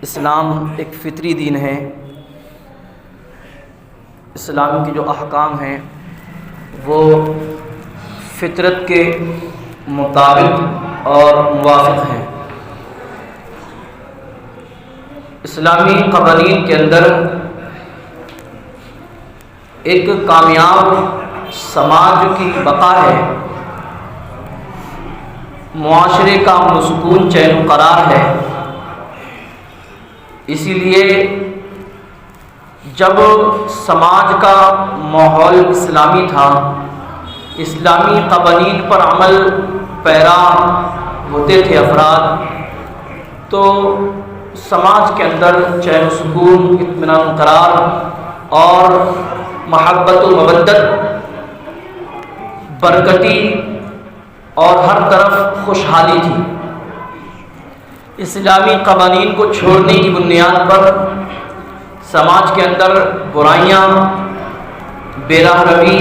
اسلام ایک فطری دین ہے۔ اسلام کے جو احکام ہیں وہ فطرت کے مطابق اور موافق ہیں۔ اسلامی قوانین کے اندر ایک کامیاب سماج کی بقا ہے، معاشرے کا سکون چین و قرار ہے۔ اسی لیے جب سماج کا ماحول اسلامی تھا، اسلامی قوانین پر عمل پیرا ہوتے تھے افراد، تو سماج کے اندر چین و سکون، اطمینان و قرار اور محبت و مودت، برکتی اور ہر طرف خوشحالی تھی۔ اسلامی قوانین کو چھوڑنے کی بنیاد پر سماج کے اندر برائیاں، بے راہ روی،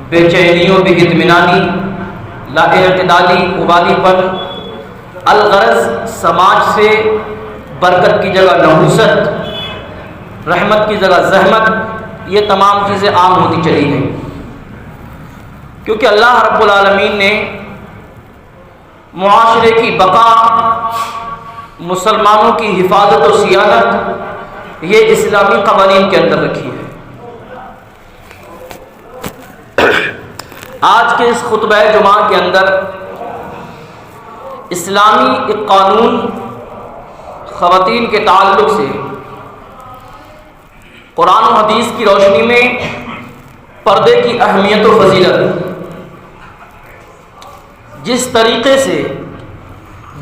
بے چینی و بے اطمینانی، لا اعتدالی، ابالی پن، الغرض سماج سے برکت کی جگہ نحوست، رحمت کی جگہ زحمت، یہ تمام چیزیں عام ہوتی چلی گئیں، کیونکہ اللہ رب العالمین نے معاشرے کی بقا، مسلمانوں کی حفاظت و صیانت یہ اسلامی قوانین کے اندر رکھی ہے۔ آج کے اس خطبہ جمعہ کے اندر اسلامی ایک قانون خواتین کے تعلق سے قرآن و حدیث کی روشنی میں پردے کی اہمیت و فضیلت، جس طریقے سے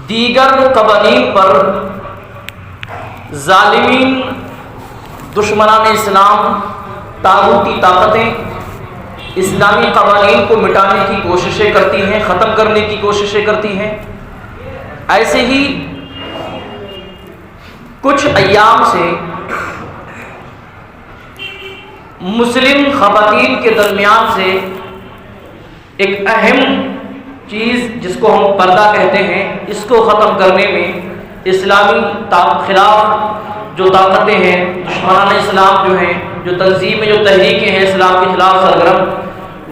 دیگر قوانین پر ظالمین، دشمنان اسلام، طاغوتی طاقتیں اسلامی قوانین کو مٹانے کی کوششیں کرتی ہیں، ختم کرنے کی کوششیں کرتی ہیں، ایسے ہی کچھ ایام سے مسلم خواتین کے درمیان سے ایک اہم چیز جس کو ہم پردہ کہتے ہیں، اس کو ختم کرنے میں اسلامی خلاف جو طاقتیں ہیں، دشمنان اسلام جو ہیں، جو تنظیمیں، جو تحریکیں ہیں اسلام کے خلاف سرگرم،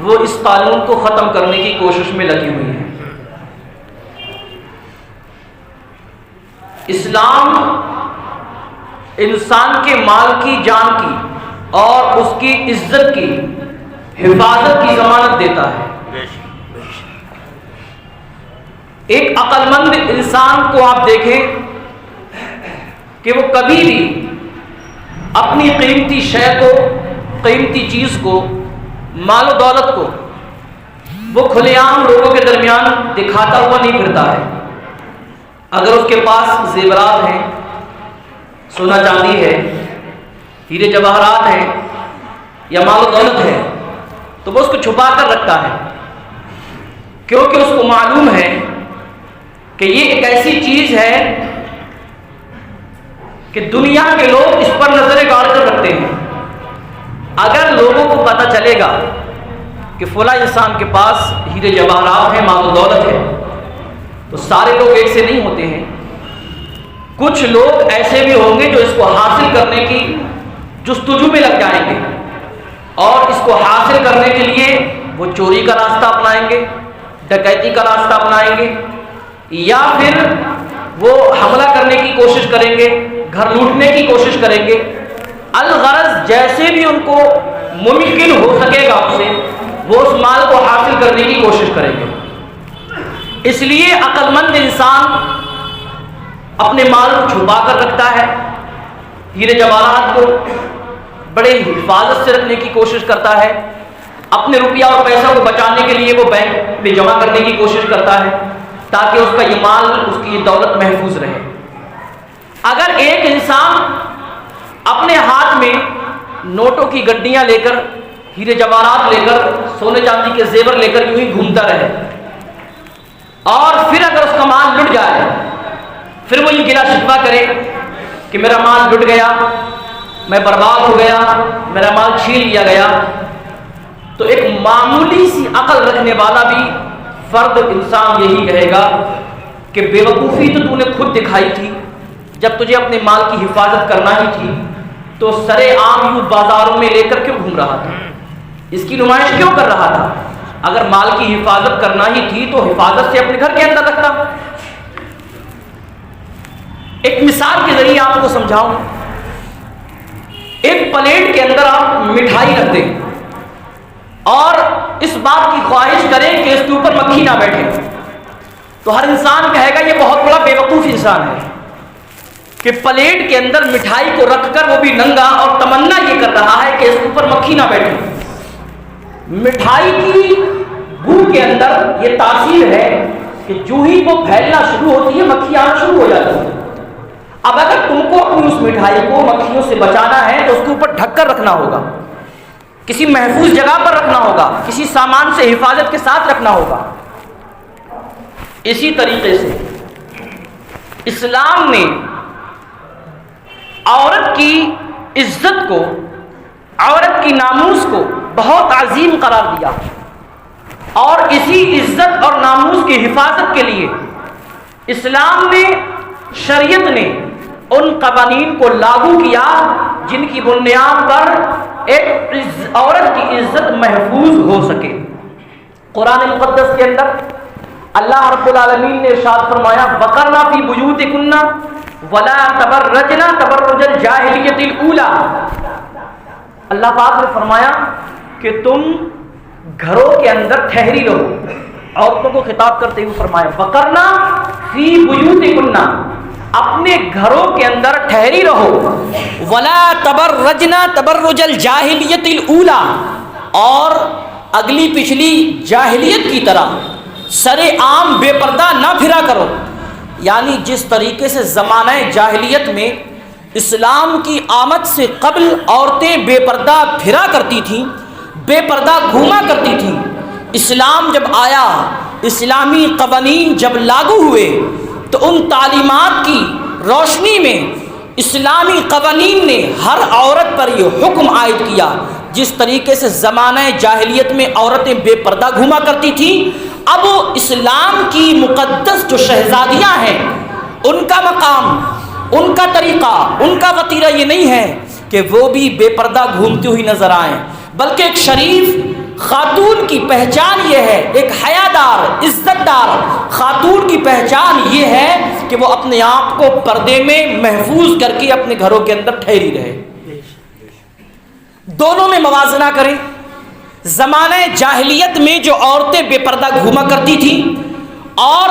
وہ اس قانون کو ختم کرنے کی کوشش میں لگی ہوئی ہیں۔ اسلام انسان کے مال کی، جان کی اور اس کی عزت کی حفاظت کی ضمانت دیتا ہے۔ ایک عقل مند انسان کو آپ دیکھیں کہ وہ کبھی بھی اپنی قیمتی شے کو، قیمتی چیز کو، مال و دولت کو وہ کھلے عام لوگوں کے درمیان دکھاتا ہوا نہیں پھرتا ہے۔ اگر اس کے پاس زیورات ہیں، سونا چاندی ہے، ہیرے جواہرات ہیں یا مال و دولت ہے، تو وہ اس کو چھپا کر رکھتا ہے، کیونکہ اس کو معلوم ہے کہ یہ ایک ایسی چیز ہے کہ دنیا کے لوگ اس پر نظریں گاڑ کر رکھتے ہیں۔ اگر لوگوں کو پتہ چلے گا کہ فلاں انسان کے پاس ہیرے جواہرات ہیں، مال و دولت ہے، تو سارے لوگ ایک سے نہیں ہوتے ہیں، کچھ لوگ ایسے بھی ہوں گے جو اس کو حاصل کرنے کی جستجو میں لگ جائیں گے، اور اس کو حاصل کرنے کے لیے وہ چوری کا راستہ اپنائیں گے، ڈکیتی کا راستہ اپنائیں گے، یا پھر وہ حملہ کرنے کی کوشش کریں گے، گھر لوٹنے کی کوشش کریں گے۔ الغرض جیسے بھی ان کو ممکن ہو سکے گا ان سے وہ اس مال کو حاصل کرنے کی کوشش کریں گے۔ اس لیے عقل مند انسان اپنے مال کو چھپا کر رکھتا ہے، ہیرے جواہرات کو بڑے حفاظت سے رکھنے کی کوشش کرتا ہے، اپنے روپیہ اور پیسہ کو بچانے کے لیے وہ بینک میں جمع کرنے کی کوشش کرتا ہے تاکہ اس کا یہ مال، اس کی یہ دولت محفوظ رہے۔ اگر ایک انسان اپنے ہاتھ میں نوٹوں کی گڈیاں لے کر، ہیرے جواہرات لے کر، سونے چاندی کے زیور لے کر یوں ہی گھومتا رہے، اور پھر اگر اس کا مال لٹ جائے، پھر وہ یہ گلا شکوہ کرے کہ میرا مال لٹ گیا، میں برباد ہو گیا، میرا مال چھین لیا گیا، تو ایک معمولی سی عقل رکھنے والا بھی فرد انسان یہی کہے گا کہ بے وقوفی تو نے خود دکھائی تھی، جب تجھے اپنے مال کی حفاظت کرنا ہی تھی تو سرے عام یوں بازاروں میں لے کر کیوں گھوم رہا تھا؟ اس کی نمائش کیوں کر رہا تھا؟ اگر مال کی حفاظت کرنا ہی تھی تو حفاظت سے اپنے گھر کے اندر رکھتا۔ ایک مثال کے ذریعے آپ کو سمجھاؤں، ایک پلیٹ کے اندر آپ مٹھائی رکھ دیں اور اس بات کی خواہش کریں کہ اس کے اوپر مکھی نہ بیٹھے، تو ہر انسان کہے گا یہ بہت بڑا بے وقوف انسان ہے کہ پلیٹ کے اندر مٹھائی کو رکھ کر وہ بھی ننگا اور تمنا یہ کر رہا ہے کہ اس کے اوپر مکھی نہ بیٹھے۔ مٹھائی کی بو کے اندر یہ تاثیر ہے کہ جو ہی وہ پھیلنا شروع ہوتی ہے مکھی آنا شروع ہو جاتی ہے۔ اب اگر تم کو اپنی اس مٹھائی کو مکھیوں سے بچانا ہے تو اس کے اوپر ڈھک کر رکھنا ہوگا، کسی محفوظ جگہ پر رکھنا ہوگا، کسی سامان سے حفاظت کے ساتھ رکھنا ہوگا۔ اسی طریقے سے اسلام نے عورت کی عزت کو، عورت کی ناموس کو بہت عظیم قرار دیا، اور اسی عزت اور ناموس کی حفاظت کے لیے اسلام نے، شریعت نے ان قوانین کو لاگو کیا جن کی بنیاد پر ایک عورت کی عزت محفوظ ہو سکے۔ قرآن مقدس کے اندر اللہ رب العالمین نے ارشاد فرمایا وَقَرْنَ فِي بُيُوتِكُنَّ وَلَا تَبَرَّجْنَ تَبَرُّجَ الْجَاهِلِيَّةِ الْأُولَى۔ اللہ پاک نے فرمایا کہ تم گھروں کے اندر ٹھہری رہو، عورتوں کو خطاب کرتے ہوئے فرمایا وَقَرْنَ فِي بُيُوتِكُنَّ، اپنے گھروں کے اندر ٹھہری رہو، وَلَا تَبَرَّجْنَ تَبَرُّجَ الْجَاهِلِيَّةِ الْأُولَى، اور اگلی پچھلی جاہلیت کی طرح سر عام بے پردہ نہ پھرا کرو۔ یعنی جس طریقے سے زمانہ جاہلیت میں اسلام کی آمد سے قبل عورتیں بے پردہ پھرا کرتی تھیں، بے پردہ گھوما کرتی تھیں، اسلام جب آیا، اسلامی قوانین جب لاگو ہوئے تو ان تعلیمات کی روشنی میں اسلامی قوانین نے ہر عورت پر یہ حکم عائد کیا جس طریقے سے زمانہ جاہلیت میں عورتیں بے پردہ گھوما کرتی تھیں، اب اسلام کی مقدس جو شہزادیاں ہیں ان کا مقام، ان کا طریقہ، ان کا وتیرہ یہ نہیں ہے کہ وہ بھی بے پردہ گھومتی ہوئی نظر آئیں، بلکہ ایک شریف خاتون کی پہچان یہ ہے، ایک حیادار عزت دار خاتون کی پہچان یہ ہے کہ وہ اپنے آپ کو پردے میں محفوظ کر کے اپنے گھروں کے اندر ٹھہری رہے۔ دونوں میں موازنہ کریں، زمانہ جاہلیت میں جو عورتیں بے پردہ گھوما کرتی تھیں اور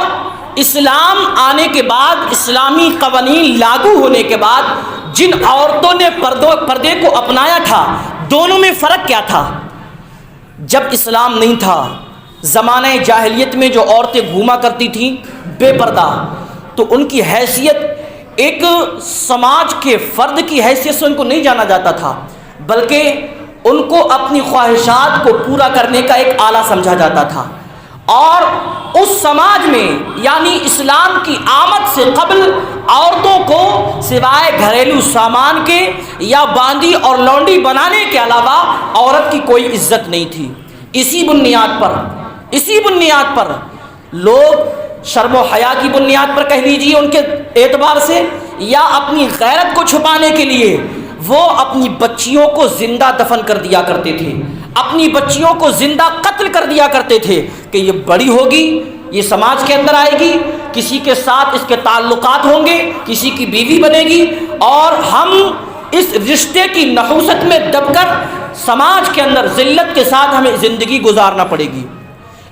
اسلام آنے کے بعد، اسلامی قوانین لاگو ہونے کے بعد جن عورتوں نے پردے کو اپنایا تھا، دونوں میں فرق کیا تھا؟ جب اسلام نہیں تھا، زمانہ جاہلیت میں جو عورتیں گھوما کرتی تھیں بے پردہ، تو ان کی حیثیت ایک سماج کے فرد کی حیثیت سے ان کو نہیں جانا جاتا تھا، بلکہ ان کو اپنی خواہشات کو پورا کرنے کا ایک آلہ سمجھا جاتا تھا۔ اور اس سماج میں یعنی اسلام کی آمد سے قبل عورتوں کو سوائے گھریلو سامان کے یا باندی اور لونڈی بنانے کے علاوہ عورت کی کوئی عزت نہیں تھی۔ اسی بنیاد پر لوگ شرم و حیا کی بنیاد پر کہہ لیجیے ان کے اعتبار سے، یا اپنی غیرت کو چھپانے کے لیے وہ اپنی بچیوں کو زندہ دفن کر دیا کرتے تھے، اپنی بچیوں کو زندہ قتل کر دیا کرتے تھے کہ یہ بڑی ہوگی، یہ سماج کے اندر آئے گی، کسی کے ساتھ اس کے تعلقات ہوں گے، کسی کی بیوی بنے گی، اور ہم اس رشتے کی نحوست میں دب کر سماج کے اندر ذلت کے ساتھ ہمیں زندگی گزارنا پڑے گی۔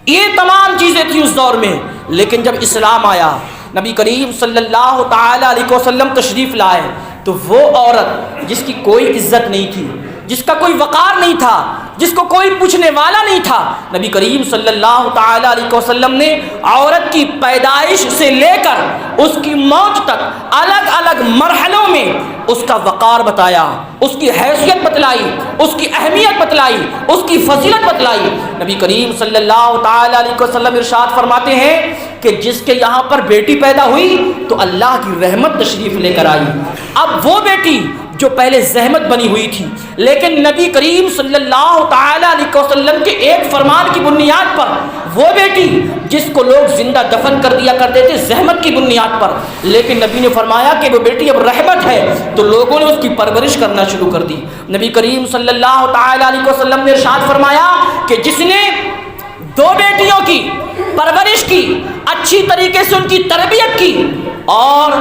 یہ تمام چیزیں تھیں اس دور میں، لیکن جب اسلام آیا، نبی کریم صلی اللہ تعالی علیہ وسلم تشریف لائے، تو وہ عورت جس کی کوئی عزت نہیں تھی، جس کا کوئی وقار نہیں تھا، جس کو کوئی پوچھنے والا نہیں تھا، نبی کریم صلی اللہ تعالی علیہ وسلم نے عورت کی پیدائش سے لے کر اس کی موت تک الگ الگ مرحلوں میں اس کا وقار بتایا، اس کی حیثیت بتلائی، اس کی اہمیت بتلائی، اس کی فضیلت بتلائی۔ نبی کریم صلی اللہ تعالی علیہ وسلم ارشاد فرماتے ہیں کہ جس کے یہاں پر بیٹی پیدا ہوئی تو اللہ کی رحمت تشریف لے کر آئی۔ اب وہ بیٹی جو پہلے زحمت بنی ہوئی تھی، لیکن نبی کریم صلی اللہ تعالی علیہ وسلم کے ایک فرمان کی بنیاد پر وہ بیٹی جس کو لوگ زندہ دفن کر دیا کرتے تھے زحمت کی بنیاد پر، لیکن نبی نے فرمایا کہ وہ بیٹی اب رحمت ہے، تو لوگوں نے اس کی پرورش کرنا شروع کر دی۔ نبی کریم صلی اللہ تعالی علیہ وسلم نے ارشاد فرمایا کہ جس نے دو بیٹیوں کی پرورش کی، اچھی طریقے سے ان کی تربیت کی اور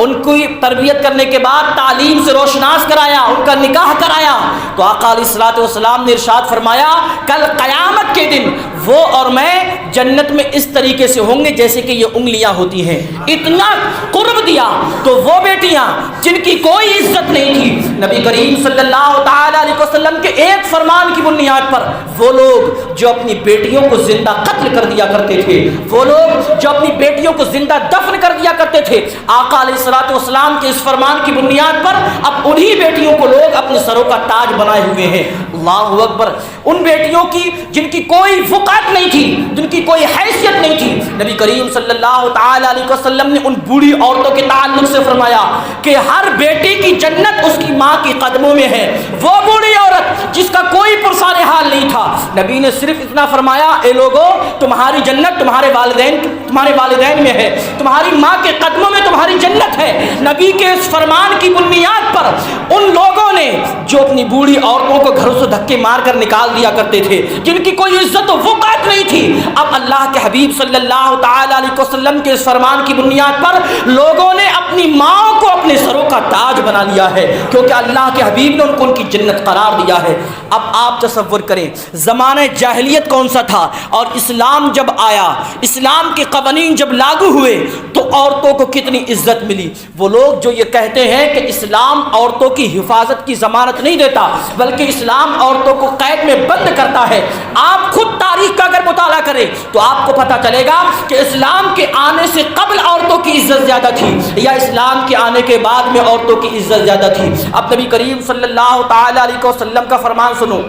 ان کی تربیت کرنے کے بعد تعلیم سے روشناس کرایا، ان کا نکاح کرایا، تو آقا علیہ الصلوۃ والسلام نے ارشاد فرمایا کل قیامت کے دن وہ اور میں جنت میں اس طریقے سے ہوں گے جیسے کہ یہ انگلیاں ہوتی ہیں۔ اتنا قرب دیا۔ تو وہ بیٹیاں جن کی کوئی عزت نہیں تھی، نبی کریم صلی اللہ تعالی علیہ وسلم کے ایک فرمان کی بنیاد پر وہ لوگ جو اپنی بیٹیوں کو زندہ قتل کر دیا کرتے تھے، وہ لوگ جو اپنی بیٹیوں کو زندہ دفن کر دیا کرتے تھے، آقا علیہ الصلوۃ والسلام کے اس فرمان کی بنیاد پر اب انہی بیٹیوں کو لوگ اپنے سروں کا تاج بنائے ہوئے ہیں۔ اللہ اکبر۔ ان بیٹیوں کی جن کی کوئی وقعت نہیں تھی، جن کی کوئی حیثیت نہیں تھی، نبی کریم صلی اللہ تعالی علیہ وسلم نے ان بوڑھی عورتوں کے تعلق سے فرمایا کہ ہر بیٹی کی جنت اس کی ماں کے قدموں میں ہے۔ وہ بوڑھی عورت جس کا کوئی پرسان حال نہیں تھا، نبی نے صرف اتنا فرمایا اے لوگو تمہاری جنت تمہارے والدین میں ہے، تمہاری ماں کے قدموں میں تمہاری جنت ہے۔ نبی کے اس فرمان کی بنیاد پر ان لوگوں نے جو اپنی بوڑھی عورتوں کو گھروں سے دھکے مار کر نکال دیا کرتے تھے، جن کی کوئی عزت و وقعت نہیں تھی، اب اللہ کے حبیب صلی اللہ تعالی علیہ وسلم کے اس فرمان کی بنیاد پر لوگوں نے اپنی ماں کو اپنے سروں کا تاج بنا لیا ہے، کیونکہ اللہ کے حبیب نے ان کی جنت قرار دیا ہے۔ اب آپ تصور کریں زمانہ جاہلیت کون سا تھا اور اسلام جب آیا، اسلام کے قوانین جب لاگو ہوئے تو عورتوں کو کتنی عزت ملی۔ وہ لوگ جو یہ کہتے ہیں کہ اسلام عورتوں کی حفاظت کی ضمانت نہیں دیتا بلکہ اسلام عورتوں کو قید میں بند کرتا ہے، آپ خود تاریخ کا اگر مطالعہ کریں تو آپ کو پتہ چلے گا کہ اسلام کے آنے سے قبل عورتوں کی عزت زیادہ تھی یا اسلام کے آنے کے بعد میں عورتوں کی عزت زیادہ تھی۔ اب نبی کریم صلی اللہ تعالی علیہ وسلم کا فرمان سنو۔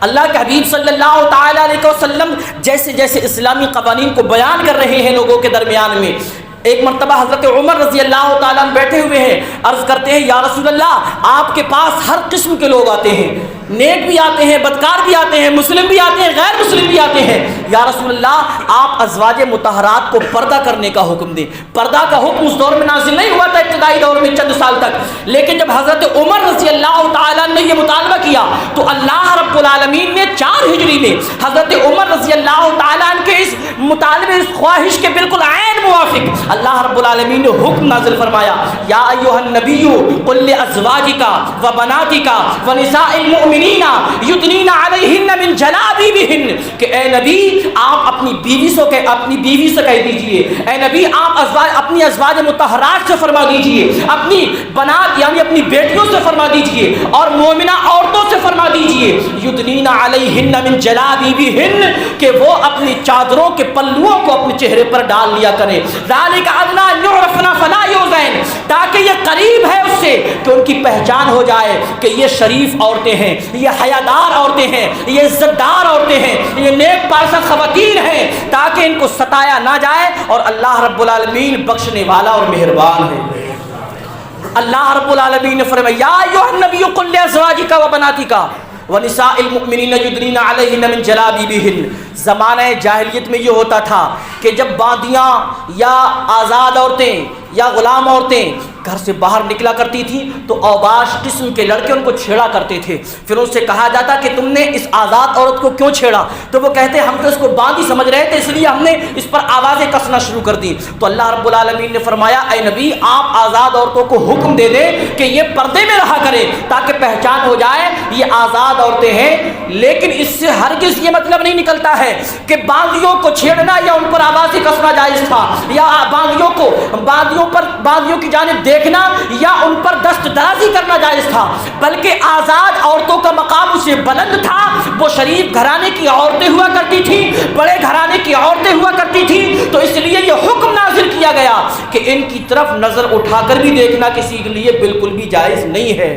اللہ کے حبیب صلی اللہ تعالی علیہ وسلم جیسے جیسے اسلامی قوانین کو بیان کر رہے ہیں لوگوں کے درمیان میں، ایک مرتبہ حضرت عمر رضی اللہ تعالیٰ عنہ بیٹھے ہوئے ہیں، عرض کرتے ہیں یا رسول اللہ آپ کے پاس ہر قسم کے لوگ آتے ہیں، نیک بھی آتے ہیں، بدکار بھی آتے ہیں، مسلم بھی آتے ہیں، غیر مسلم بھی آتے ہیں، یا رسول اللہ آپ ازواج مطہرات کو پردہ کرنے کا حکم دیں۔ پردہ کا حکم اس دور میں نازل نہیں ہوا تھا، ابتدائی دور میں چند سال تک، لیکن جب حضرت عمر رضی اللہ تعالیٰ نے یہ مطالبہ کیا تو اللہ رب العالمین نے 4 ہجری میں حضرت عمر رضی اللہ تعالیٰ کے اس مطالبے، اس خواہش کے بالکل عین موافق اللہ رب العالمین نے حکم نازل فرمایا یا ایھا النبی قل لازواجک وبناتک ونساء المؤمنین یدنین علیہن من جلابیبہن، کہ اے نبی آپ اپنی بیوی سے کہہ دیجئے، اے نبی آپ اپنی ازواج مطہرات سے فرما دیجئے، اپنی بنات یعنی اپنی بیٹیوں سے فرما دیجئے اور مومنہ عورتوں سے فرما دیجئے یدنین علیہن من جلابیبہن، کہ وہ اپنی چادروں کے پلوؤں کو اپنے چہرے پر ڈال لیا کریں، ذالک ادنیٰ ان یعرفن فلا یؤذین، تاکہ یہ قریب ہے اس سے کہ ان کی پہچان ہو جائے کہ یہ شریف عورتیں ہیں، یہ حیادار عورتیں ہیں، یہ عزت دار عورتیں ہیں، یہ نیک پارسا خواتین ہیں، تاکہ ان کو ستایا نہ جائے، اور اللہ رب العالمین بخشنے والا اور مہربان ہے۔ اللہ رب العالمین نے فرمایا یا ایھا النبی قل لازواجک وبناتک ونساء المؤمنین یدنین علیہن من جلابیبہن۔ زمانہ جاہلیت میں یہ ہوتا تھا کہ جب باندیاں یا آزاد عورتیں یا غلام عورتیں گھر سے باہر نکلا کرتی تھیں تو اوباش قسم کے لڑکے ان کو چھیڑا کرتے تھے، پھر ان سے کہا جاتا کہ تم نے اس آزاد عورت کو کیوں چھیڑا؟ تو وہ کہتے ہم تو اس کو باندھی سمجھ رہے تھے، اس لیے ہم نے اس پر آوازیں کسنا شروع کر دی۔ تو اللہ رب العالمین نے فرمایا اے نبی آپ آزاد عورتوں کو حکم دے دیں کہ یہ پردے میں رہا کریں تاکہ پہچان ہو جائے یہ آزاد عورتیں ہیں، لیکن اس سے ہرگز یہ مطلب نہیں نکلتا ہے کہ باندیوں کو چھیڑنا یا ان پر آوازیں کسنا جائز تھا، یا باندیوں کی جانب دیکھنا یا ان پر دست درازی کرنا جائز تھا، بلکہ آزاد عورتوں کا مقام اسے بلند تھا۔ وہ شریف گھرانے کی عورتیں ہوا کرتی تھی، بڑے گھرانے کی عورتیں ہوا کرتی تھی، تو اس لیے یہ حکم نازل کیا گیا کہ ان کی طرف نظر اٹھا کر بھی دیکھنا کسی کے لیے بالکل بھی جائز نہیں ہے۔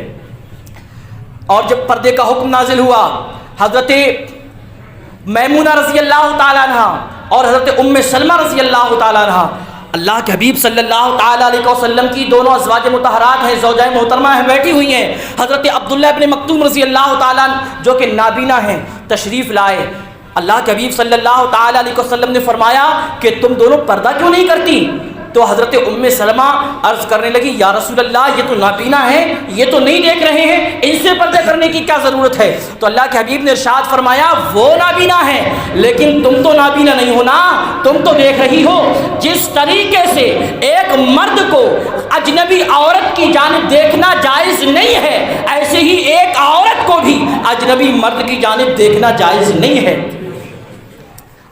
اور جب پردے کا حکم نازل ہوا، حضرت میمونہ رضی اللہ تعالیٰ عنہ اور حضرت ام سلمہ رضی اللہ تعالیٰ عنہ اللہ کے حبیب صلی اللہ تعالیٰ علیہ وسلم کی دونوں ازواج مطہرات ہیں، زوجہ محترمہ ہیں، بیٹھی ہوئی ہیں. حضرت عبداللہ ابن مکتوم رضی اللہ تعالیٰ جو کہ نابینا ہیں تشریف لائے. اللہ کے حبیب صلی اللہ تعالیٰ علیہ وسلم نے فرمایا کہ تم دونوں پردہ کیوں نہیں کرتی؟ تو حضرت ام سلمہ عرض کرنے لگی یا رسول اللہ یہ تو نابینا ہیں، یہ تو نہیں دیکھ رہے ہیں، ان سے پردہ کرنے کی کیا ضرورت ہے؟ تو اللہ کے حبیب نے ارشاد فرمایا وہ نابینا ہیں لیکن تم تو نابینا نہیں ہو نا، تم تو دیکھ رہی ہو. جس طریقے سے ایک مرد کو اجنبی عورت کی جانب دیکھنا جائز نہیں ہے، ایسے ہی ایک عورت کو بھی اجنبی مرد کی جانب دیکھنا جائز نہیں ہے.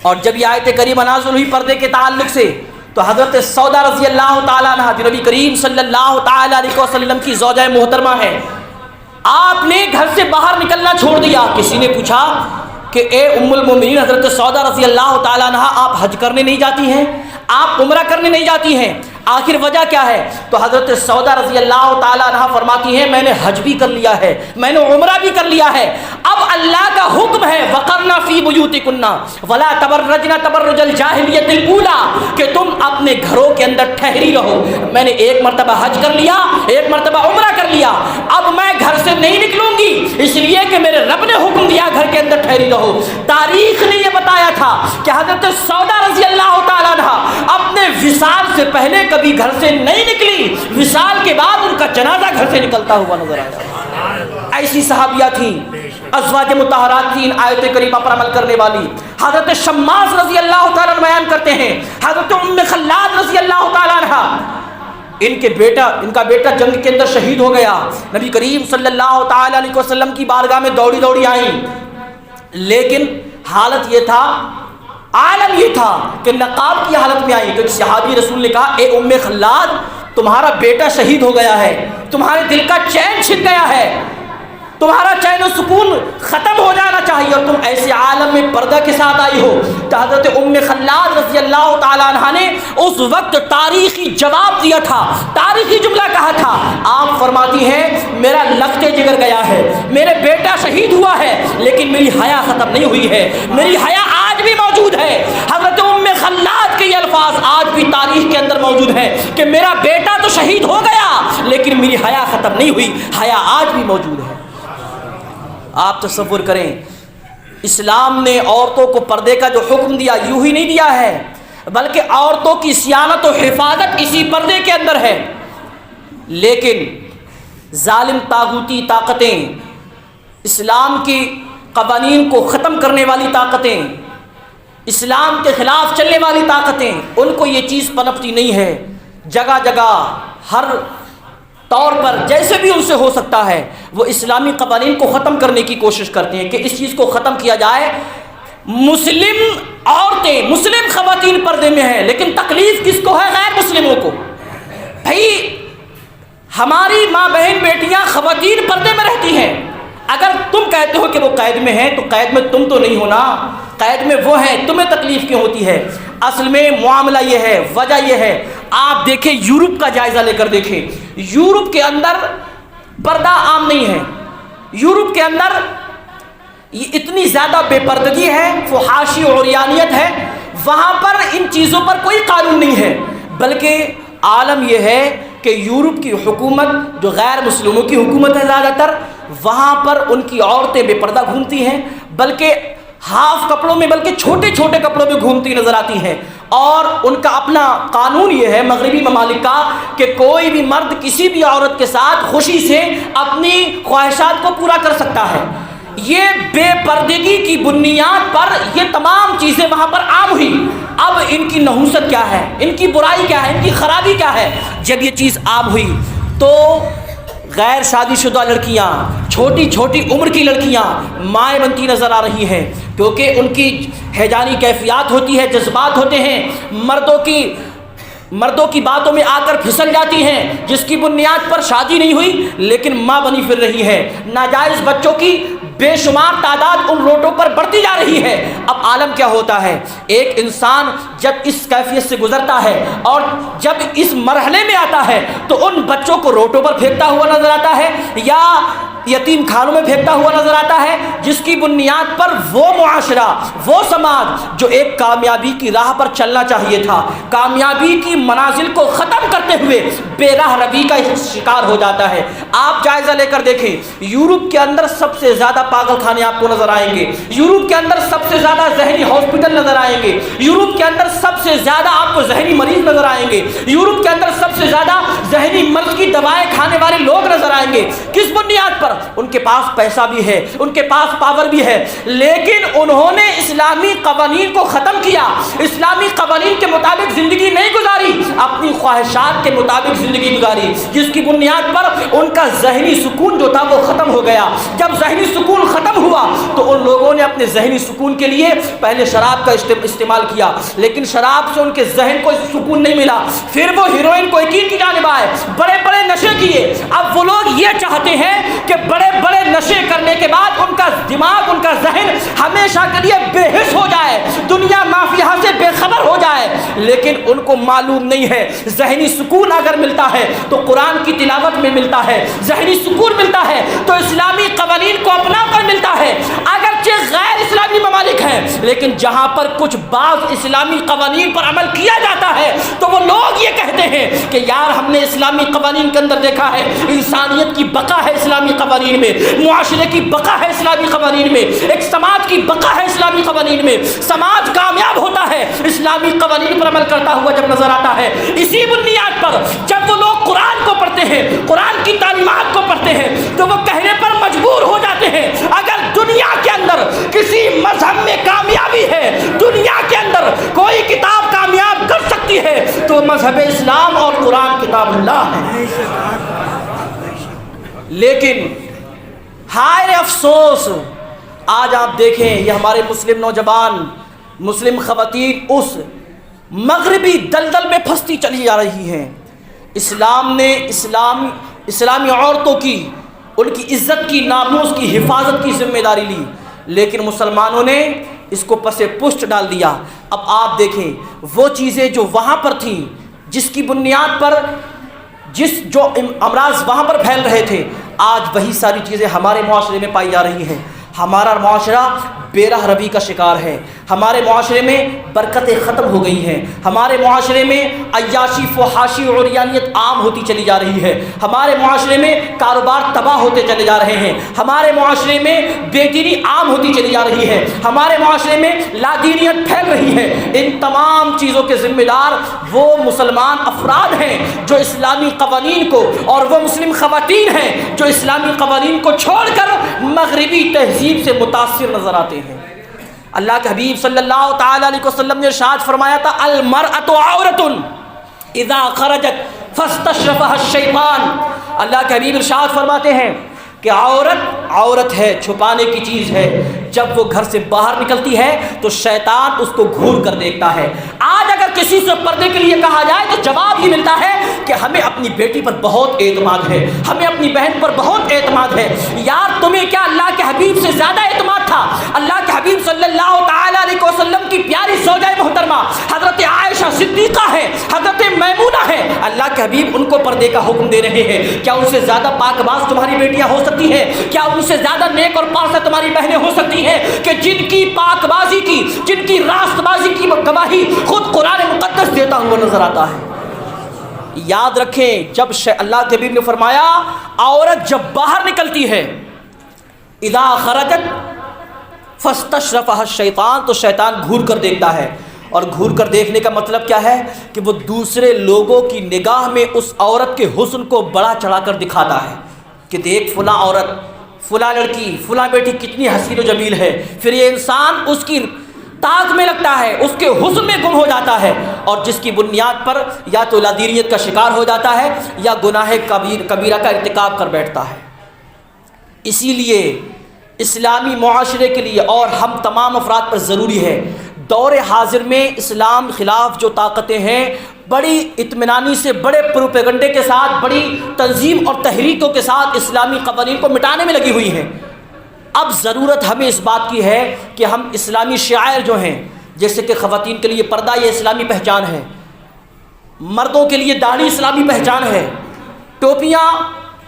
اور جب یہ آیت کریمہ نازل ہوئی پردے کے تعلق سے تو حضرت سودا رضی اللہ تعالیٰ عنہ جو نبی کریم صلی اللہ تعالیٰ علیہ وسلم کی زوجہ محترمہ ہے، آپ نے گھر سے باہر نکلنا چھوڑ دیا. کسی نے پوچھا کہ اے ام المومنین حضرت سودا رضی اللہ تعالیٰ عنہ آپ حج کرنے نہیں جاتی ہیں، آپ عمرہ کرنے نہیں جاتی ہیں، آخر وجہ کیا ہے؟ تو حضرت سودا رضی اللہ تعالیٰ عنہ فرماتی ہیں میں نے حج بھی کر لیا ہے، میں نے عمرہ بھی کر لیا ہے. اب اللہ کا حکم ہے وَقَرْنَ فِي بُيُوتِكُنَّ وَلَا تَبَرَّجْنَ تَبَرُّجَ الْجَاهِلِيَّةِ الْأُولَىٰ کہ تم اپنے گھروں کے اندر ٹھہری رہو. میں نے ایک مرتبہ حج کر لیا، ایک مرتبہ عمرہ کر لیا، اب میں گھر سے نہیں نکلوں گی اس لیے کہ میرے رب نے حکم دیا گھر کے اندر ٹھہری رہو. تاریخ نے یہ بتایا تھا کہ حضرت سودا رضی اللہ تعالیٰ عنہ اپنے وصال سے پہلے کبھی گھر سے نہیں نکلی، وصال کے بعد ان کا جنازہ گھر سے نکلتا ہوا نظر آیا. ایسی صحابیہ تھیں، ازواج مطہرات تھیں ان آیت کریمہ پر عمل کرنے والی. حضرت شماس رضی اللہ تعالیٰ عنہ بیان کرتے ہیں حضرت ام خلاد رضی اللہ تعالیٰ عنہ ان کا بیٹا جنگ کے اندر شہید ہو گیا. نبی کریم صلی اللہ تعالیٰ علیہ وسلم کی بارگاہ میں دوڑی دوڑی آئیں، لیکن حالت یہ تھا، عالم یہ تھا کہ نقاب کی حالت میں آئی. تو ایک صحابی رسول نے کہا اے ام خلاد تمہارا بیٹا شہید ہو گیا ہے، تمہارے دل کا چین چھن گیا ہے، تمہارا چین و سکون ختم ہو جانا چاہیے اور تم ایسے عالم میں پردہ کے ساتھ آئی ہو. تو حضرت ام خلاد رضی اللہ تعالیٰ عنہ نے اس وقت تاریخی جواب دیا تھا، تاریخی جملہ کہا تھا. آپ فرماتی ہیں میرا لخت جگر گیا ہے، میرے بیٹا شہید ہوا ہے لیکن میری حیا ختم نہیں ہوئی ہے، میری حیا آج بھی موجود ہے. حضرت ام خلاد کے یہ الفاظ آج بھی تاریخ کے اندر موجود ہیں کہ میرا بیٹا تو شہید ہو گیا لیکن میری حیا ختم نہیں ہوئی، حیا آج بھی موجود ہے. آپ تصور کریں اسلام نے عورتوں کو پردے کا جو حکم دیا یوں ہی نہیں دیا ہے بلکہ عورتوں کی صیانت و حفاظت اسی پردے کے اندر ہے. لیکن ظالم طاغوتی طاقتیں، اسلام کی قوانین کو ختم کرنے والی طاقتیں، اسلام کے خلاف چلنے والی طاقتیں، ان کو یہ چیز پنپتی نہیں ہے. جگہ جگہ ہر طور پر جیسے بھی ان سے ہو سکتا ہے وہ اسلامی قوانین کو ختم کرنے کی کوشش کرتے ہیں کہ اس چیز کو ختم کیا جائے. مسلم عورتیں، مسلم خواتین پردے میں ہیں لیکن تکلیف کس کو ہے؟ غیر مسلموں کو. بھائی ہماری ماں بہن بیٹیاں خواتین پردے میں رہتی ہیں. اگر تم کہتے ہو کہ وہ قید میں ہیں تو قید میں تم تو نہیں ہونا، قید میں وہ ہیں، تمہیں تکلیف کیوں ہوتی ہے؟ اصل میں معاملہ یہ ہے، وجہ یہ ہے. آپ دیکھیں یورپ کا جائزہ لے کر دیکھیں، یورپ کے اندر پردہ عام نہیں ہے. یورپ کے اندر یہ اتنی زیادہ بے پردگی ہے، فحاشی اور عریانیت ہے، وہاں پر ان چیزوں پر کوئی قانون نہیں ہے. بلکہ عالم یہ ہے کہ یورپ کی حکومت جو غیر مسلموں کی حکومت ہے زیادہ تر، وہاں پر ان کی عورتیں بے پردہ گھومتی ہیں، بلکہ ہاف کپڑوں میں، بلکہ چھوٹے چھوٹے کپڑوں میں گھومتی نظر آتی ہیں. اور ان کا اپنا قانون یہ ہے مغربی ممالک کا کہ کوئی بھی مرد کسی بھی عورت کے ساتھ خوشی سے اپنی خواہشات کو پورا کر سکتا ہے. یہ بے پردگی کی بنیاد پر یہ تمام چیزیں وہاں پر عام ہوئی. اب ان کی نحوست کیا ہے، ان کی برائی کیا ہے، ان کی خرابی کیا ہے؟ جب یہ چیز عام ہوئی تو غیر شادی شدہ لڑکیاں، چھوٹی چھوٹی عمر کی لڑکیاں مائیں بنتی نظر آ رہی ہیں کیونکہ ان کی ہیجانی کیفیات ہوتی ہے، جذبات ہوتے ہیں، مردوں کی باتوں میں آ کر پھسل جاتی ہیں، جس کی بنیاد پر شادی نہیں ہوئی لیکن ماں بنی پھر رہی ہے. ناجائز بچوں کی بے شمار تعداد ان روڈوں پر بڑھتی جا رہی ہے. اب عالم کیا ہوتا ہے، ایک انسان جب اس کیفیت سے گزرتا ہے اور جب اس مرحلے میں آتا ہے تو ان بچوں کو روڈوں پر پھینکتا ہوا نظر آتا ہے یا یتیم خانوں میں پھینکتا ہوا نظر آتا ہے، جس کی بنیاد پر وہ معاشرہ، وہ سماج جو ایک کامیابی کی راہ پر چلنا چاہیے تھا، کامیابی کی منازل کو ختم کرتے ہوئے بے راہ روی کا شکار ہو جاتا ہے۔ آپ جائزہ لے کر دیکھیں، یورپ کے اندر سب سے زیادہ پاگل خانے آپ کو نظر آئیں گے، یورپ کے اندر سب سے زیادہ ذہنی ہاسپٹل نظر آئیں گے، یورپ کے اندر سب سے زیادہ آپ کو ذہنی مریض نظر آئیں گے، یورپ کے اندر سب سے زیادہ ذہنی مرض کی دوائیں کھانے والے لوگ نظر آئیں گے۔ کس بنیاد پر؟ ان کے پاس پیسہ بھی ہے، ان کے پاس پاور بھی ہے، لیکن انہوں نے اسلامی قوانین کو ختم کیا، اسلامی قوانین کے مطابق زندگی نہیں گزاری، اپنی خواہشات کے مطابق زندگی گزاری، جس کی بنیاد پر ان کا ذہنی سکون جو تھا وہ ختم ہو گیا۔ جب ذہنی سکون ختم ہوا تو ان لوگوں نے اپنے ذہنی سکون کے لیے پہلے شراب کا استعمال کیا، لیکن شراب سے ان کے ذہن کو سکون نہیں ملا، پھر وہ ہیروئن کوکین کی جانب آئے، بڑے بڑے نشے کیے۔ اب وہ لوگ یہ چاہتے ہیں کہ بڑے بڑے نشے کرنے کے بعد ان کا دماغ، ان کا ذہن ہمیشہ کے لیے بے حس ہو جائے، دنیا مافیا سے بے خبر ہو جائے، لیکن ان کو معلوم نہیں ہے ذہنی سکون اگر ملتا ہے تو قرآن کی تلاوت میں ملتا ہے، ذہنی سکون ملتا ہے تو اسلامی قوانین کو اپنا کر ملتا ہے۔ اگرچہ غیر اسلامی ممالک ہیں، لیکن جہاں پر کچھ بعض اسلامی قوانین پر عمل کیا جاتا ہے تو وہ لوگ یہ کہتے ہیں کہ یار ہم نے اسلامی قوانین کے اندر دیکھا ہے انسانیت کی بقا ہے اسلامی قوانین میں، معاشرے کی بقا ہے اسلامی قوانین میں، ایک سماج کی بقا ہے اسلامی قوانین میں، سماج کامیاب ہوتا ہے اسلامی قوانین پر عمل کرتا ہوا جب نظر آتا ہے۔ اسی بنیاد پر جب وہ لوگ قرآن کو پڑھتے ہیں، قرآن کی تعلیمات کو پڑھتے ہیں تو وہ کہنے پر مجبور ہو جاتے ہیں اگر دنیا کے اندر کسی مذہب میں کامیابی ہے، دنیا کے اندر کوئی کتاب کامیاب کر سکتی ہے تو مذہب اسلام اور قرآن کتاب اللہ ہے۔ لیکن ہائے افسوس، آج آپ دیکھیں یہ ہمارے مسلم نوجوان، مسلم خواتین اس مغربی دلدل میں پھنستی چلی جا رہی ہیں۔ اسلام نے اسلامی عورتوں کی، ان کی عزت کی، ناموس کی حفاظت کی ذمہ داری لی، لیکن مسلمانوں نے اس کو پس پشت ڈال دیا۔ اب آپ دیکھیں وہ چیزیں جو وہاں پر تھیں، جس کی بنیاد پر جو امراض وہاں پر پھیل رہے تھے، آج وہی ساری چیزیں ہمارے معاشرے میں پائی جا رہی ہیں۔ ہمارا معاشرہ بے راہ روی کا شکار ہے، ہمارے معاشرے میں برکتیں ختم ہو گئی ہیں، ہمارے معاشرے میں عیاشی، فحاشی، عریانیت عام ہوتی چلی جا رہی ہے، ہمارے معاشرے میں کاروبار تباہ ہوتے چلے جا رہے ہیں، ہمارے معاشرے میں بے دینی عام ہوتی چلی جا رہی ہے، ہمارے معاشرے میں لادینیت پھیل رہی ہے۔ ان تمام چیزوں کے ذمہ دار وہ مسلمان افراد ہیں جو اسلامی قوانین کو، اور وہ مسلم خواتین ہیں جو اسلامی قوانین کو چھوڑ کر مغربی تہذیب سے متاثر نظر آتے ہیں۔ اللہ کے حبیب صلی اللہ تعالی علیہ وسلم نے ارشاد فرمایا تھا المرأۃ عورۃ اذا خرجت فاستشرفها الشیطان۔ اللہ کے حبیب ارشاد فرماتے ہیں کہ عورت ہے، چھپانے کی چیز ہے، جب وہ گھر سے باہر نکلتی ہے تو شیطان اس کو گھور کر دیکھتا ہے۔ آج اگر کسی سے پردے کے لیے کہا جائے تو جواب یہ ملتا ہے کہ ہمیں اپنی بیٹی پر بہت اعتماد ہے، ہمیں اپنی بہن پر بہت اعتماد ہے۔ یار تمہیں کیا اللہ کے حبیب سے زیادہ اعتماد تھا؟ اللہ کے حبیب صلی اللہ تعالی علیہ وسلم کی پیاری زوجہ محترمہ حضرت عائشہ صدیقہ ہے، حضرت میمونہ ہے، اللہ کے حبیب ان کو پردے کا حکم دے رہے ہیں۔ کیا ان سے زیادہ پاک باز تمہاری بیٹیاں ہو سکتی ہیں؟ کیا ان سے زیادہ نیک اور پاک تمہاری بہنیں ہو سکتی ہیں کہ جن کی پاک بازی کی، جن کی راست بازی کی گواہی خود قرآن مقدس دیتا ہوا نظر آتا ہے؟ یاد رکھیں جب اللہ کے حبیب نے فرمایا عورت جب باہر نکلتی ہے اذا خرجت فاستشرفها الشیطان، تو شیطان گھور کر دیکھتا ہے۔ اور گھور کر دیکھنے کا مطلب کیا ہے کہ وہ دوسرے لوگوں کی نگاہ میں اس عورت کے حسن کو بڑا چڑھا کر دکھاتا ہے کہ دیکھ فلاں عورت، فلاں لڑکی، فلاں بیٹی کتنی حسین و جمیل ہے۔ پھر یہ انسان اس کی طاق میں لگتا ہے، اس کے حسن میں گم ہو جاتا ہے، اور جس کی بنیاد پر یا تو لادینیت کا شکار ہو جاتا ہے یا گناہ کبیرہ کا ارتکاب کر بیٹھتا ہے۔ اسی لیے اسلامی معاشرے کے لیے اور ہم تمام افراد پر ضروری ہے دور حاضر میں اسلام خلاف جو طاقتیں ہیں بڑی اطمینانی سے، بڑے پروپیگنڈے کے ساتھ، بڑی تنظیم اور تحریکوں کے ساتھ اسلامی قوانین کو مٹانے میں لگی ہوئی ہیں۔ اب ضرورت ہمیں اس بات کی ہے کہ ہم اسلامی شعائر جو ہیں جیسے کہ خواتین کے لیے پردہ یہ اسلامی پہچان ہے، مردوں کے لیے داڑھی اسلامی پہچان ہے، ٹوپیاں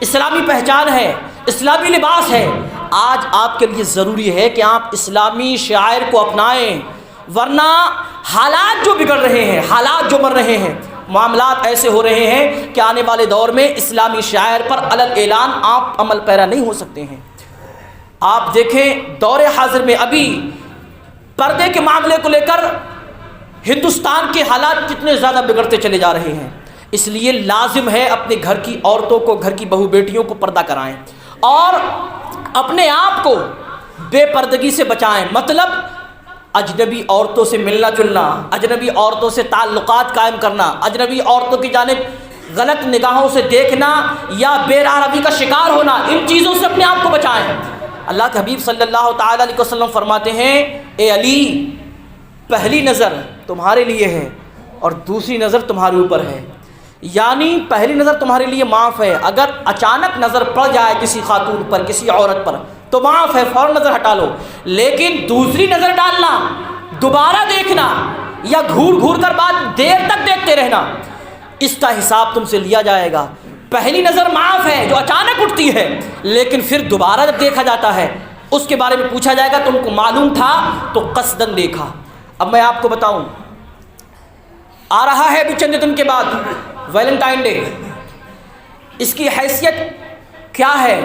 اسلامی پہچان ہے، اسلامی لباس ہے۔ آج آپ کے لیے ضروری ہے کہ آپ اسلامی شعائر کو اپنائیں، ورنہ حالات جو بگڑ رہے ہیں، حالات جو مر رہے ہیں، معاملات ایسے ہو رہے ہیں کہ آنے والے دور میں اسلامی شعائر پر علل اعلان آپ عمل پیرا نہیں ہو سکتے ہیں۔ آپ دیکھیں دور حاضر میں ابھی پردے کے معاملے کو لے کر ہندوستان کے حالات کتنے زیادہ بگڑتے چلے جا رہے ہیں۔ اس لیے لازم ہے اپنے گھر کی عورتوں کو، گھر کی بہو بیٹیوں کو پردہ کرائیں اور اپنے آپ کو بے پردگی سے بچائیں۔ مطلب اجنبی عورتوں سے ملنا جلنا، اجنبی عورتوں سے تعلقات قائم کرنا، اجنبی عورتوں کی جانب غلط نگاہوں سے دیکھنا یا بے راہ روی کا شکار ہونا، ان چیزوں سے اپنے آپ کو بچائیں۔ اللہ کے حبیب صلی اللہ تعالیٰ علیہ وسلم فرماتے ہیں، اے علی، پہلی نظر تمہارے لیے ہے اور دوسری نظر تمہارے اوپر ہے۔ یعنی پہلی نظر تمہارے لیے معاف ہے، اگر اچانک نظر پڑ جائے کسی خاتون پر، کسی عورت پر تو معاف ہے، فوراً نظر ہٹا لو، لیکن دوسری نظر ڈالنا، دوبارہ دیکھنا یا گھور گھور کر بات دیر تک دیکھتے رہنا، اس کا حساب تم سے لیا جائے گا۔ پہلی نظر معاف ہے جو اچانک اٹھتی ہے، لیکن پھر دوبارہ جب دیکھا جاتا ہے اس کے بارے میں پوچھا جائے گا تم کو معلوم تھا تو قصدن دیکھا۔ اب میں آپ کو بتاؤں، آ رہا ہے ابھی چند دن کے بعد ویلنٹائن ڈے، اس کی حیثیت کیا ہے؟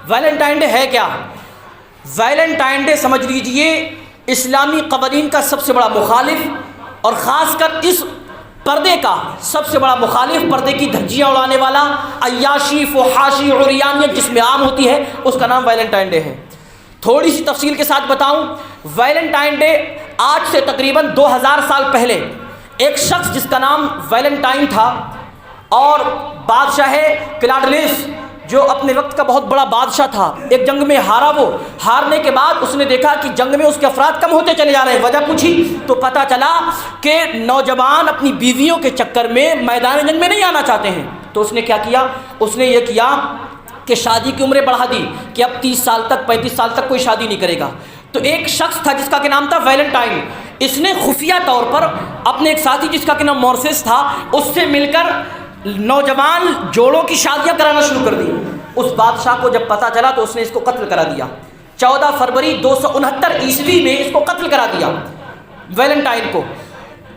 ویلنٹائن ڈے ہے کیا؟ ویلنٹائن ڈے سمجھ لیجئے اسلامی قوانین کا سب سے بڑا مخالف، اور خاص کر اس پردے کا سب سے بڑا مخالف، پردے کی دھجیاں اڑانے والا، عیاشی، فحاشی، عریانیت جس میں عام ہوتی ہے، اس کا نام ویلنٹائن ڈے ہے۔ تھوڑی سی تفصیل کے ساتھ بتاؤں، ویلنٹائن ڈے آج سے تقریباً 2000 سال پہلے ایک شخص جس کا نام ویلنٹائن تھا، اور بادشاہ کلاڈلس جو اپنے وقت کا بہت بڑا بادشاہ تھا، ایک جنگ میں ہارا۔ وہ ہارنے کے بعد اس نے دیکھا کہ جنگ میں اس کے افراد کم ہوتے چلے جا رہے ہیں، وجہ پوچھی تو پتہ چلا کہ نوجوان اپنی بیویوں کے چکر میں میدان جنگ میں نہیں آنا چاہتے ہیں۔ تو اس نے کیا کیا؟ اس نے یہ کیا کہ شادی کی عمریں بڑھا دی کہ اب 30 سال تک، 35 سال تک کوئی شادی نہیں کرے گا۔ تو ایک شخص تھا جس کا کہ نام تھا ویلنٹائن، اس نے خفیہ طور پر اپنے ایک ساتھی جس کا کہ نام مورسس تھا، اس سے مل کر نوجوان جوڑوں کی شادیاں کرانا شروع کر دی۔ اس بادشاہ کو جب پتہ چلا تو اس نے اس کو قتل کرا دیا۔ 14 فروری 269 عیسوی میں اس کو قتل کرا دیا، ویلنٹائن کو۔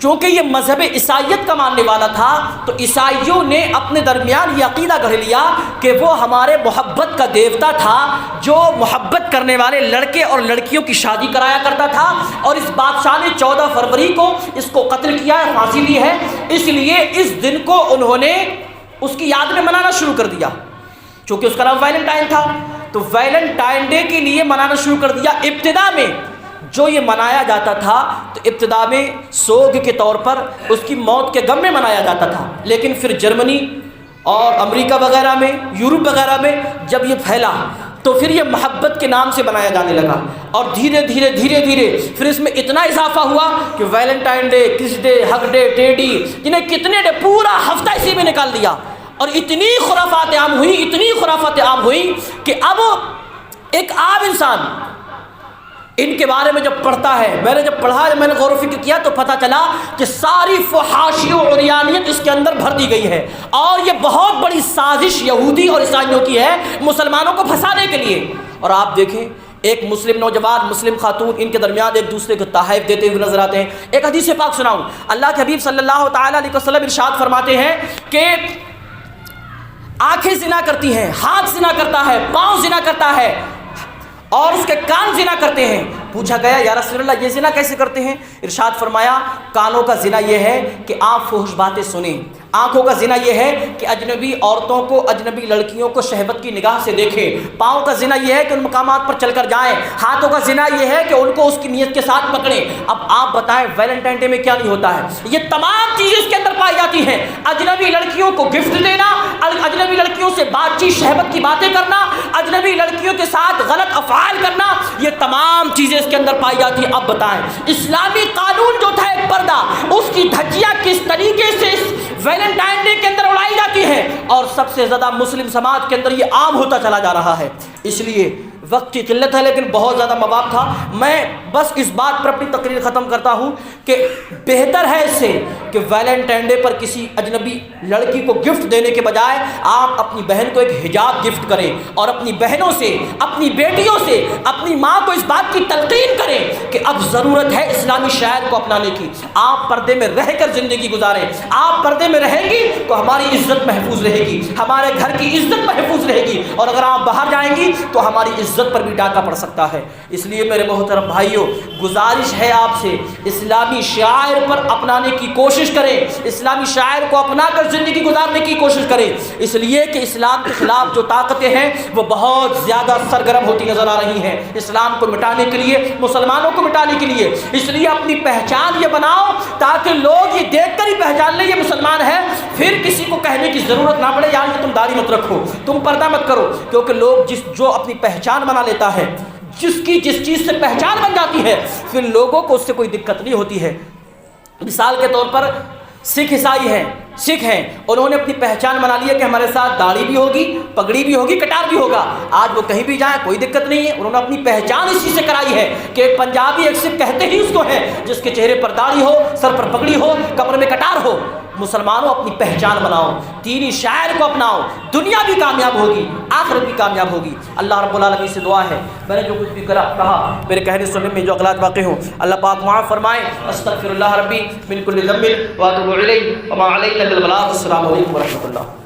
چونکہ یہ مذہب عیسائیت کا ماننے والا تھا تو عیسائیوں نے اپنے درمیان یہ عقیدہ گڑھ لیا کہ وہ ہمارے محبت کا دیوتا تھا، جو محبت کرنے والے لڑکے اور لڑکیوں کی شادی کرایا کرتا تھا، اور اس بادشاہ نے 14 فروری کو اس کو قتل کیا ہے، پھانسی دی ہے۔ اس لیے اس دن کو انہوں نے اس کی یاد میں منانا شروع کر دیا، چونکہ اس کا نام ویلنٹائن تھا۔ تو ویلنٹائن ڈے کے لیے منانا شروع کر دیا۔ ابتدا میں جو یہ منایا جاتا تھا تو ابتدا میں سوگ کے طور پر اس کی موت کے غم میں منایا جاتا تھا، لیکن پھر جرمنی اور امریکہ وغیرہ میں، یورپ وغیرہ میں جب یہ پھیلا تو پھر یہ محبت کے نام سے منایا جانے لگا، اور دھیرے دھیرے پھر اس میں اتنا اضافہ ہوا کہ ویلنٹائن ڈے، کس ڈے، ہگ ڈے، ٹیڈی، جنہیں کتنے ڈے، پورا ہفتہ اسی میں نکال دیا، اور اتنی خرافات عام ہوئی کہ اب ایک عام انسان ان کے بارے میں جب پڑھتا ہے، میں نے جب پڑھا، میں نے غور و فکر کیا تو پتہ چلا کہ ساری فحاشی و عریانیت اس کے اندر بھر دی گئی ہے، اور یہ بہت بڑی سازش یہودی اور عیسائیوں کی ہے مسلمانوں کو پھنسانے کے لیے۔ اور آپ دیکھیں ایک مسلم نوجوان، مسلم خاتون، ان کے درمیان ایک دوسرے کو تحائف دیتے ہوئے نظر آتے ہیں۔ ایک حدیث پاک سناؤں، اللہ کے حبیب صلی اللہ تعالیٰ علیہ وسلم ارشاد فرماتے ہیں کہ آنکھیں زنا کرتی ہیں، ہاتھ زنا کرتا ہے، پاؤں زنا کرتا ہے، اور اس کے کان زنا کرتے ہیں۔ پوچھا گیا یا رسول اللہ یہ زنا کیسے کرتے ہیں؟ ارشاد فرمایا کانوں کا زنا یہ ہے کہ آپ فحش باتیں سنیں، آنکھوں کا زنا یہ ہے کہ اجنبی عورتوں کو، اجنبی لڑکیوں کو شہوت کی نگاہ سے دیکھیں، پاؤں کا زنا یہ ہے کہ ان مقامات پر چل کر جائیں، ہاتھوں کا زنا یہ ہے کہ ان کو اس کی نیت کے ساتھ پکڑیں۔ اب آپ بتائیں ویلنٹائن ڈے میں کیا نہیں ہوتا ہے؟ یہ تمام چیزیں اس کے اندر پائی جاتی ہیں۔ اجنبی لڑکیوں کو گفٹ دینا، اجنبی لڑکیوں سے بات چیت، شہوت کی باتیں کرنا، اجنبی لڑکیوں کے ساتھ غلط افعال کرنا، یہ تمام چیزیں اس کے اندر پائی جاتی ہیں۔ اب بتائیں اسلامی قانون جو تھا ایک پردہ، اس کی دھجیاں کس طریقے سے ویلنٹائن ڈے کے اندر اڑائی جاتی ہے، اور سب سے زیادہ مسلم سماج کے اندر یہ عام ہوتا چلا جا رہا ہے۔ اس لیے وقت کی قلت ہے لیکن بہت زیادہ مواد تھا. میں بس اس بات پر اپنی تقریر ختم کرتا ہوں کہ بہتر ہے اس سے کہ ویلنٹائن ڈے پر کسی اجنبی لڑکی کو گفٹ دینے کے بجائے آپ اپنی بہن کو ایک حجاب گفٹ کریں اور اپنی بہنوں سے، اپنی بیٹیوں سے، اپنی ماں کو اس بات کی تلقین کریں کہ اب ضرورت ہے اسلامی شعائر کو اپنانے کی. آپ پردے میں رہ کر زندگی گزاریں. آپ پردے میں رہیں گی تو ہماری عزت محفوظ رہے گی، ہمارے گھر کی عزت محفوظ رہے گی، اور اگر آپ باہر جائیں گی تو ہماری عزت پر بھی ڈاکہ پڑ سکتا ہے. اس لیے میرے محترم بھائیوں، گزارش ہے آپ سے اسلامی شعائر پر اپنانے کی کوشش کریں، اسلامی شعائر کو اپنا کر زندگی گزارنے کی کوشش کریں. اس لیے کہ اسلام کے خلاف جو طاقتیں ہیں وہ بہت زیادہ سرگرم ہوتی نظر آ رہی ہیں اسلام کو مٹانے کے لیے، مسلمانوں کو مٹانے کے لیے. اس لیے اپنی پہچان یہ بناؤ تاکہ لوگ یہ دیکھ کر ہی پہچان لیں یہ مسلمان ہے، پھر کسی کو کہنے کی ضرورت نہ پڑے یار یہ تم داڑھی مت رکھو، تم پردہ مت کرو. کیونکہ لوگ جو اپنی پہچان بنا لیتا ہے، جس چیز سے پہچان بن جاتی ہے، پھر لوگوں کو اس سے کوئی دقت نہیں ہوتی ہے. مثال کے طور پر سکھ عیسائی ہیں، سکھ ہیں، انہوں نے اپنی پہچان بنا لی ہے کہ ہمارے ساتھ داڑھی بھی ہوگی، پگڑی بھی ہوگی، کٹار بھی ہوگا. آج وہ کہیں بھی جائیں کوئی دقت نہیں ہے. انہوں نے اپنی پہچان اسی سے کرائی ہے کہ ایک پنجابی، ایک سکھ کہتے ہی اس کو ہے جس کے چہرے پر داڑھی ہو، سر پر پگڑی ہو، کمر میں کٹار ہو. مسلمانوں اپنی پہچان بناؤ، دینی شاعر کو اپناؤ، دنیا بھی کامیاب ہوگی، آخرت بھی کامیاب ہوگی. اللہ رب العالمین سے دعا ہے میں نے جو کچھ بھی کہا میرے کہنے سننے میں جو غلط واقع ہوں اللہ پاک معاف فرمائے. استغفر اللہ ربی من کل ذنب واتوب الیہ وما علینا الا البلاغ. السلام علیکم ورحمۃ اللہ.